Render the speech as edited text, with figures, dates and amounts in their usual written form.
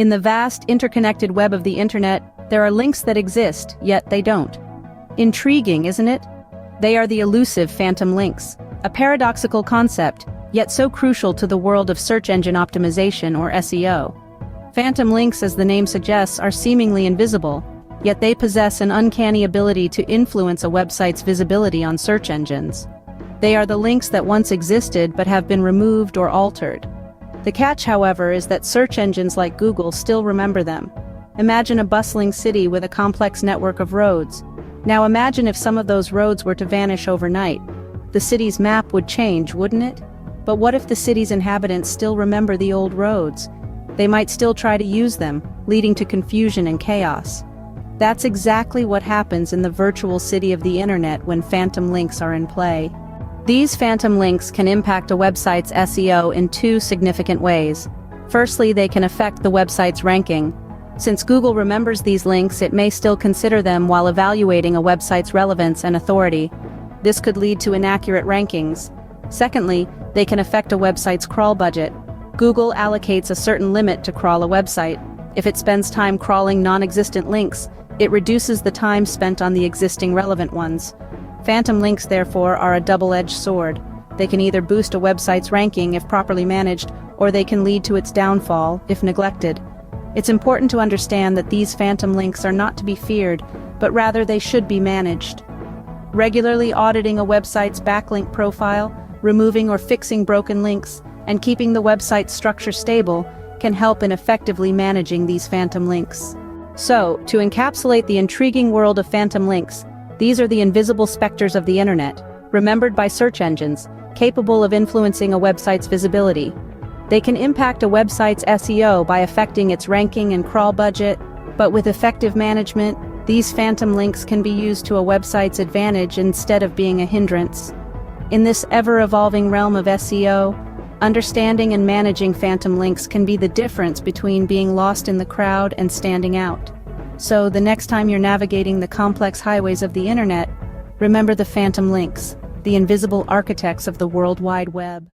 In the vast, interconnected web of the internet, there are links that exist, yet they don't. Intriguing, isn't it? They are the elusive phantom links, a paradoxical concept, yet so crucial to the world of search engine optimization or SEO. Phantom links, as the name suggests, are seemingly invisible, yet they possess an uncanny ability to influence a website's visibility on search engines. They are the links that once existed but have been removed or altered. The catch, however, is that search engines like Google still remember them. Imagine a bustling city with a complex network of roads. Now imagine if some of those roads were to vanish overnight. The city's map would change, wouldn't it? But what if the city's inhabitants still remember the old roads? They might still try to use them, leading to confusion and chaos. That's exactly what happens in the virtual city of the internet when phantom links are in play. These phantom links can impact a website's SEO in two significant ways. Firstly, they can affect the website's ranking. Since Google remembers these links, it may still consider them while evaluating a website's relevance and authority. This could lead to inaccurate rankings. Secondly, they can affect a website's crawl budget. Google allocates a certain limit to crawl a website. If it spends time crawling non-existent links, it reduces the time spent on the existing relevant ones. Phantom links, therefore, are a double-edged sword. They can either boost a website's ranking if properly managed, or they can lead to its downfall if neglected. It's important to understand that these phantom links are not to be feared, but rather they should be managed. Regularly auditing a website's backlink profile, removing or fixing broken links, and keeping the website's structure stable can help in effectively managing these phantom links. So, to encapsulate the intriguing world of phantom links, these are the invisible specters of the internet, remembered by search engines, capable of influencing a website's visibility. They can impact a website's SEO by affecting its ranking and crawl budget, but with effective management, these phantom links can be used to a website's advantage instead of being a hindrance. In this ever-evolving realm of SEO, understanding and managing phantom links can be the difference between being lost in the crowd and standing out. So, the next time you're navigating the complex highways of the internet, remember the phantom links, the invisible architects of the World Wide Web.